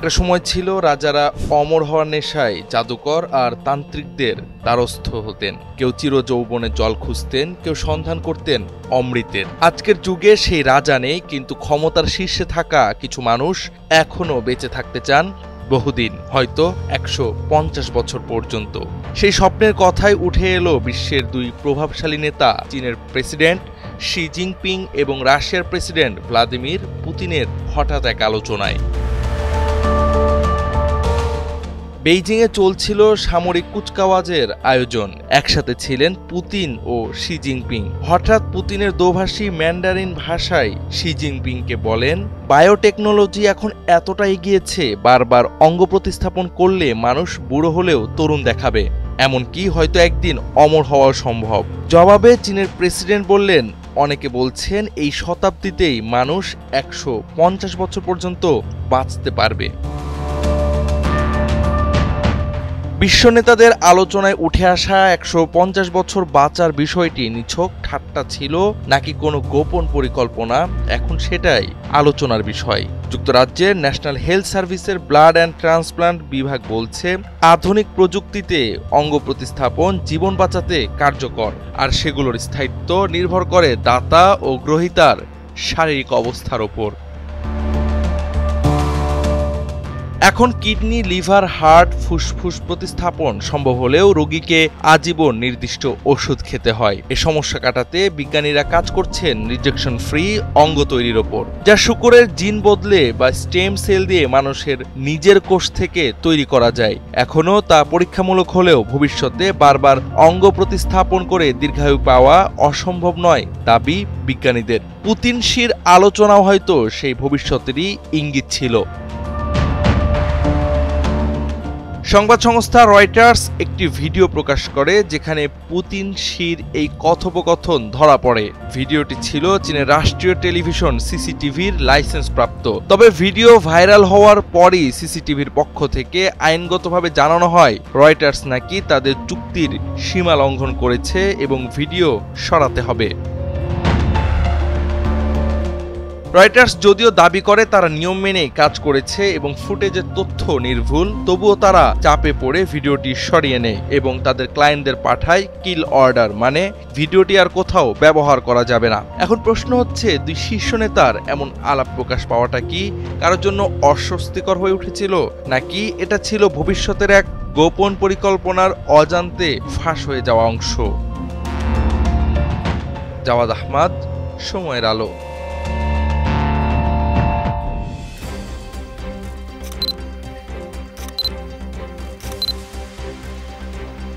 একটা সময় ছিল রাজারা অমর হওয়ার নেশায় জাদুকর আর তান্ত্রিকদের দ্বারস্থ হতেন। কেউ চিরযৌবনে জল খুঁজতেন, কেউ সন্ধান করতেন অমৃতের। আজকের যুগে সেই রাজা নেই, কিন্তু ক্ষমতার শীর্ষে থাকা কিছু মানুষ এখনো বেঁচে থাকতে চান বহুদিন, হয়তো 150 বছর পর্যন্ত। সেই স্বপ্নের কথাই উঠে এলো বিশ্বের দুই প্রভাবশালী নেতা, চীনের প্রেসিডেন্ট শি জিনপিং এবং রাশিয়ার প্রেসিডেন্ট ভ্লাদিমির পুতিনের হঠাৎ এক আলোচনায়। বেইজিংয়ে চলছিল সামরিক কুচকাওয়াজের আয়োজন। একসাথে ছিলেন পুতিন ও শি জিনপিং। হঠাৎ পুতিনের দোভাষী ম্যান্ডারিন ভাষায় শি জিনপিংকে বলেন, বায়োটেকনোলজি এখন এতটা এগিয়েছে, বারবার অঙ্গ প্রতিস্থাপন করলে মানুষ বুড়ো হলেও তরুণ দেখাবে, এমনকি হয়তো একদিন অমর হওয়া সম্ভব। জবাবে চীনের প্রেসিডেন্ট বললেন, অনেকে বলছেন এই শতাব্দীতেই মানুষ 150 বছর পর্যন্ত বাঁচতে পারবে। বিশ্ব নেতাদের আলোচনায় উঠে আসা 150 বছর বাঁচার বিষয়টি নিছক ঠাট্টা ছিল নাকি কোনো গোপন পরিকল্পনা, এখন সেটাই আলোচনার বিষয়। যুক্তরাজ্যের ন্যাশনাল হেলথ সার্ভিসের ব্লাড অ্যান্ড ট্রান্সপ্লান্ট বিভাগ বলছে, আধুনিক প্রযুক্তিতে অঙ্গ প্রতিস্থাপন জীবন বাঁচাতে কার্যকর, আর সেগুলোর স্থায়িত্ব নির্ভর করে দাতা ও গ্রহীতার শারীরিক অবস্থার ওপর। এখন কিডনি, লিভার, হার্ট, ফুসফুস প্রতিস্থাপন সম্ভব হলেও রোগীকে আজীবন নির্দিষ্ট ওষুধ খেতে হয়। এ সমস্যা কাটাতে বিজ্ঞানীরা কাজ করছেন রিজেকশন ফ্রি অঙ্গ তৈরির ওপর, যা শূকরের জিন বদলে বা স্টেম সেল দিয়ে মানুষের নিজের কোষ থেকে তৈরি করা যায়। এখনও তা পরীক্ষামূলক হলেও ভবিষ্যতে বারবার অঙ্গ প্রতিস্থাপন করে দীর্ঘায়ু পাওয়া অসম্ভব নয় দাবি বিজ্ঞানীদের। পুতিন শির আলোচনাও হয়তো সেই ভবিষ্যতেরই ইঙ্গিত ছিল। সংবাদ সংস্থা রয়টার্স একটি ভিডিও প্রকাশ করে যেখানে পুতিন শির এই কথোপকথন ধরা পড়ে। ভিডিওটি ছিল চীনের রাষ্ট্রীয় টেলিভিশন সিসিটিভির লাইসেন্স প্রাপ্ত। তবে ভিডিও ভাইরাল হওয়ার পরই সিসিটিভির পক্ষ থেকে আইনগতভাবে জানানো হয় রয়টার্স নাকি তাদের চুক্তির সীমা লঙ্ঘন করেছে এবং ভিডিও সরাতে হবে। রয়টার্স যদিও দাবি করে তারা নিয়ম মেনেই কাজ করেছে এবং ফুটেজের তথ্য নির্ভুল, তবুও তারা চাপে পড়ে ভিডিওটি সরিয়ে নেয় এবং তাদের ক্লায়েন্টদের পাঠায় কিল অর্ডার, মানে ভিডিওটি আর কোথাও ব্যবহার করা যাবে না। এখন প্রশ্ন হচ্ছে, দুই শীর্ষ নেতার এমন আলাপ প্রকাশ পাওয়াটা কি কারোর জন্য অস্বস্তিকর হয়ে উঠেছিল, নাকি এটা ছিল ভবিষ্যতের এক গোপন পরিকল্পনার অজান্তে ফাঁস হয়ে যাওয়া অংশ? জাওয়াদ আহমদ, সময়ের আলো।